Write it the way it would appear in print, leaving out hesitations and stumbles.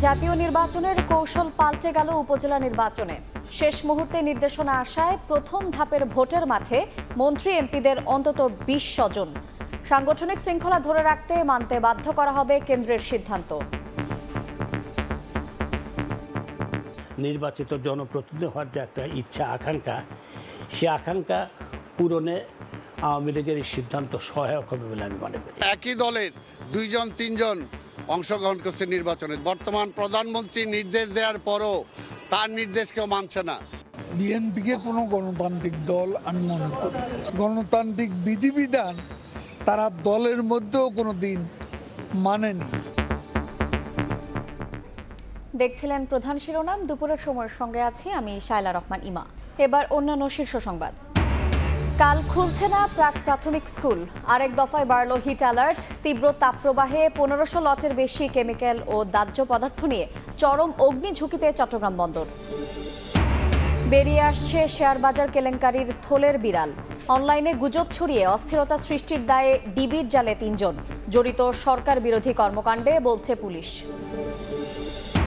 জাতীয় নির্বাচনের কৌশল পাল্টে গেল উপজেলা নির্বাচনে। শেষ মুহূর্তে নির্দেশনা আসায় প্রথম ধাপের ভোটের মাঠে মন্ত্রী এমপিদের অন্তত ২০ জন। সাংগঠনিক শৃঙ্খলা ধরে রাখতে মানতে বাধ্য করা হবে কেন্দ্রের সিদ্ধান্ত। নির্বাচিত জনপ্রতিনিধি হওয়ার যে একটা ইচ্ছা আকাঙ্ক্ষা, সে আকাঙ্ক্ষা পূরণে আওয়ামী লীগের এই সিদ্ধান্ত সহায়ক হবে বলে আমি মনে করি। একই দলের ২-৩ অংশগ্রহণ করছে নির্বাচনে। বর্তমান প্রধানমন্ত্রী নির্দেশ দেওয়ার পরও তার নির্দেশ কেউ মানছে না। বিএনপিকে কোনো গণতান্ত্রিক দল আমি মনে করি, গণতান্ত্রিক বিধিবিধান তারা দলের মধ্যেও কোনো দিন মানেনি। দেখছিলেন প্রধান শিরোনাম। দুপুরের সময়ের সঙ্গে আছি আমি শায়লা রহমান ইমা। এবার অন্যান্য শীর্ষ সংবাদ। কাল খুলছে না প্রাক প্রাথমিক স্কুল, আরেক দফায় বাড়ল হিট অ্যালার্ট। তীব্র তাপপ্রবাহে ১৫০০ লটের বেশি কেমিক্যাল ও দাহ্য পদার্থ নিয়ে চরম অগ্নি ঝুঁকিতে চট্টগ্রাম বন্দর। বেরিয়ে আসছে শেয়ার বাজার কেলেঙ্কারির থলের বিড়াল। অনলাইনে গুজব ছড়িয়ে অস্থিরতা সৃষ্টির দায়ে ডিবির জালে ৩ জন জড়িত সরকার বিরোধী কর্মকাণ্ডে বলছে পুলিশ।